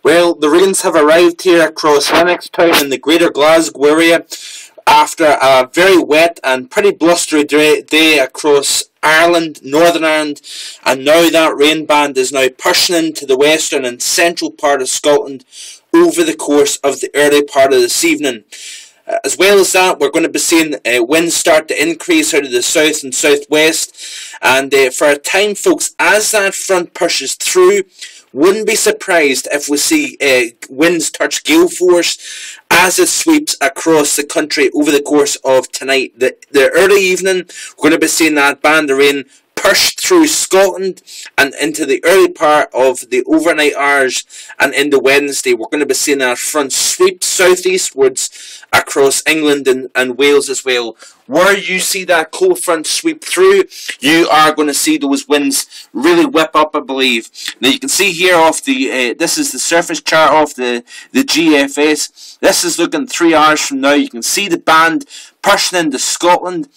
Well, the rains have arrived here across Lennoxtown in the Greater Glasgow area after a very wet and pretty blustery day across Ireland, Northern Ireland, and now that rain band is now pushing into the western and central part of Scotland over the course of the early part of this evening. As well as that, we're going to be seeing winds start to increase out of the south and southwest, and for a time, folks, as that front pushes through, wouldn't be surprised if we see winds touch gale force as it sweeps across the country over the course of tonight. The early evening, we're going to be seeing that band of rain push through Scotland and into the early part of the overnight hours, and into Wednesday we're going to be seeing that front sweep southeastwards across England and Wales as well. Where you see that cold front sweep through, you are going to see those winds really whip up, I believe. Now you can see here off the this is the surface chart off the GFS. This is looking 3 hours from now. You can see the band pushing into Scotland,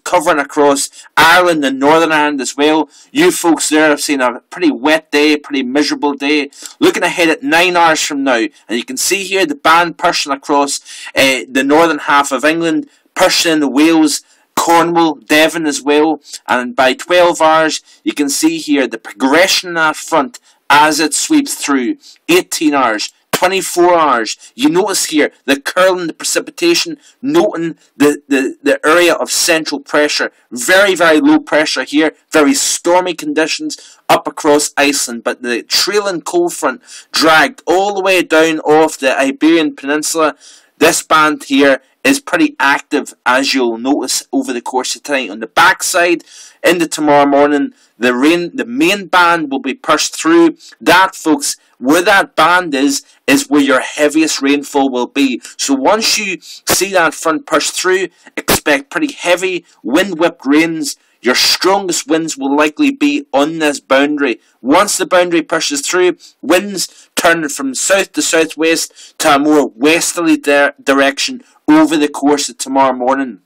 covering across Ireland and Northern Ireland as well. You folks there have seen a pretty wet day, pretty miserable day. Looking ahead at 9 hours from now, and you can see here the band pushing across the northern half of England, pushing into Wales, Cornwall, Devon as well, and by 12 hours you can see here the progression in that front as it sweeps through. 18 hours, 24 hours. You notice here the curl in the precipitation, noting the area of central pressure. Very, very low pressure here. Very stormy conditions up across Iceland. But the trailing cold front dragged all the way down off the Iberian Peninsula. This band here is pretty active, as you'll notice over the course of tonight. On the backside, into tomorrow morning, the main band will be pushed through. That, folks, where that band is where your heaviest rainfall will be. So once you see that front push through, expect pretty heavy wind-whipped rains. Your strongest winds will likely be on this boundary. Once the boundary pushes through, winds turn from south to southwest to a more westerly direction over the course of tomorrow morning.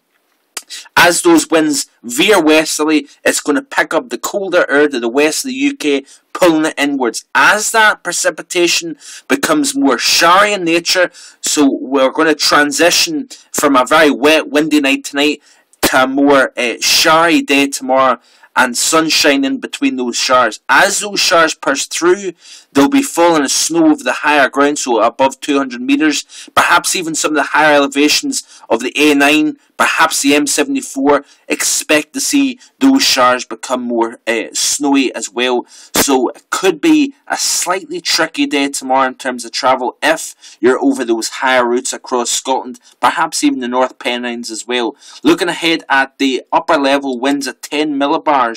As those winds veer westerly, it's going to pick up the colder air to the west of the UK, pulling it inwards. As that precipitation becomes more showery in nature, so we're going to transition from a very wet, windy night tonight to a more showery day tomorrow, and sunshine in between those showers. As those showers push through, they'll be falling as snow over the higher ground, so above 200 metres, perhaps even some of the higher elevations of the A9, perhaps the M74. Expect to see those showers become more snowy as well. So it could be a slightly tricky day tomorrow in terms of travel if you're over those higher routes across Scotland, perhaps even the North Pennines as well. Looking ahead at the upper level winds at 10 millibars,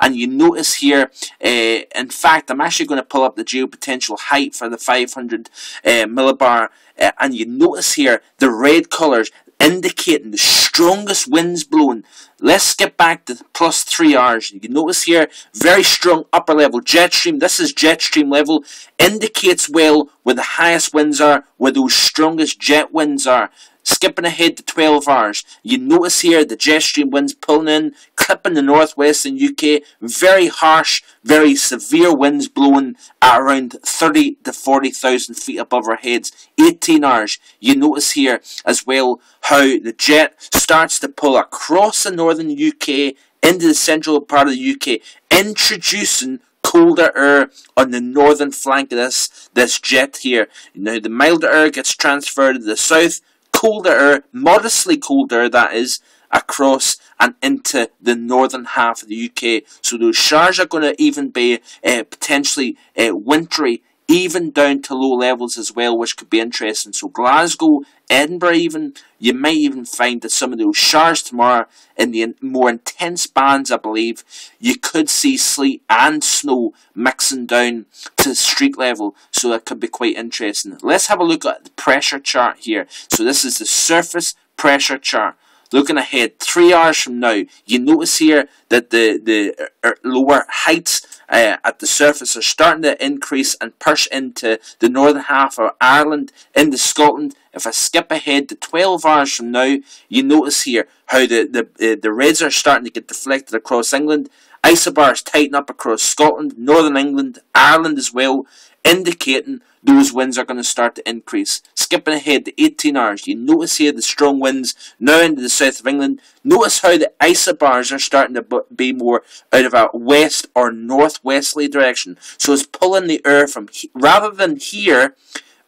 and you notice here, in fact, I'm actually going to pull up the geopotential height for the 500 millibar, and you notice here the red colours indicating the strongest winds blowing. Let's skip back to plus 3 hours. You can notice here very strong upper level jet stream. This is jet stream level, indicates well where the highest winds are, where those strongest jet winds are. Skipping ahead to 12 hours, you notice here the jet stream winds pulling in, clipping the northwestern UK. Very harsh, very severe winds blowing at around 30 to 40,000 feet above our heads. 18 hours, you notice here as well how the jet starts to pull across the northern UK into the central part of the UK, introducing colder air on the northern flank of this jet here. Now the milder air gets transferred to the south. Colder air, modestly colder that is, across and into the northern half of the UK. So those showers are going to even be potentially wintry, even down to low levels as well, which could be interesting. So Glasgow, Edinburgh even, you may even find that some of those showers tomorrow in the more intense bands, I believe, you could see sleet and snow mixing down to street level, so that could be quite interesting. Let's have a look at the pressure chart here. So this is the surface pressure chart. Looking ahead 3 hours from now, you notice here that the lower heights at the surface are starting to increase and push into the northern half of Ireland, into Scotland. If I skip ahead to 12 hours from now, you notice here how the reds are starting to get deflected across England. Isobars tighten up across Scotland, Northern England, Ireland as well, indicating those winds are going to start to increase. Skipping ahead to 18 hours, you notice here the strong winds now into the south of England. Notice how the isobars are starting to be more out of a west or northwesterly direction. So it's pulling the air from, rather than here,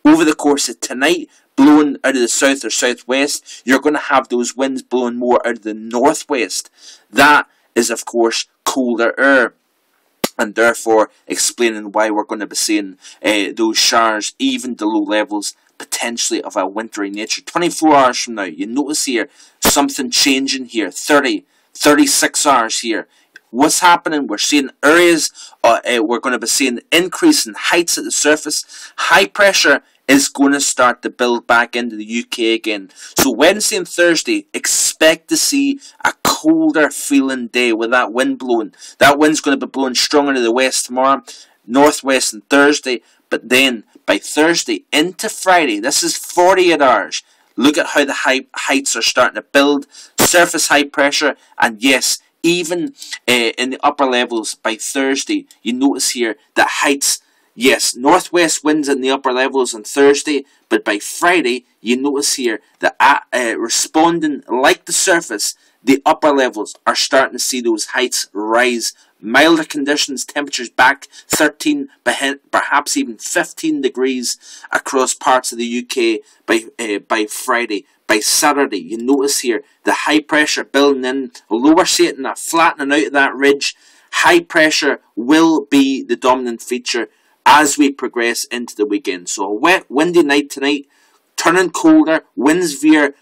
over the course of tonight, blowing out of the south or southwest, you're going to have those winds blowing more out of the northwest. That is, of course, colder air, and therefore explaining why we're going to be seeing those showers, even to low levels, potentially of a wintry nature. 24 hours from now, you notice here something changing here. 36 hours here. What's happening? We're seeing areas, we're going to be seeing increase in heights at the surface. High pressure is going to start to build back into the UK again. So Wednesday and Thursday, expect to see a colder feeling day with that wind blowing. That wind's going to be blowing stronger to the west tomorrow, northwest on Thursday, but then by Thursday into Friday, this is 48 hours. Look at how the heights are starting to build, surface high pressure, and yes, even in the upper levels by Thursday, you notice here that heights, yes, northwest winds in the upper levels on Thursday, but by Friday, you notice here that responding like the surface, the upper levels are starting to see those heights rise. Milder conditions, temperatures back 13, perhaps even 15 degrees across parts of the UK by Friday. By Saturday, you notice here the high pressure building in, although we're seeing that flattening out of that ridge, high pressure will be the dominant feature as we progress into the weekend. So a wet, windy night tonight, turning colder, winds veer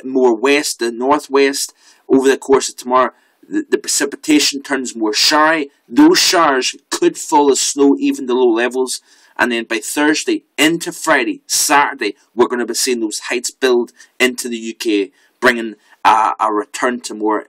more west than northwest over the course of tomorrow. The precipitation turns more showery. Those showers could fall as snow even to low levels. And then by Thursday into Friday, Saturday, we're going to be seeing those heights build into the UK, bringing a return to more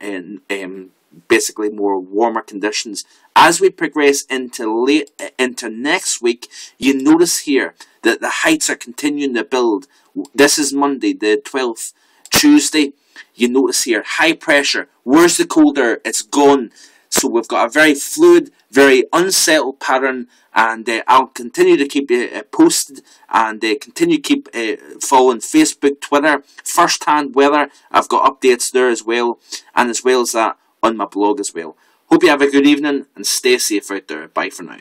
basically more warmer conditions. As we progress into next week, you notice here that the heights are continuing to build. This is Monday, the 12th. Tuesday, you notice here high pressure. Where's the cold air? It's gone. So we've got a very fluid, very unsettled pattern, and I'll continue to keep you posted, and continue to keep following Facebook, Twitter, first-hand weather. I've got updates there as well, and as well as that on my blog as well. Hope you have a good evening and stay safe out there. Bye for now.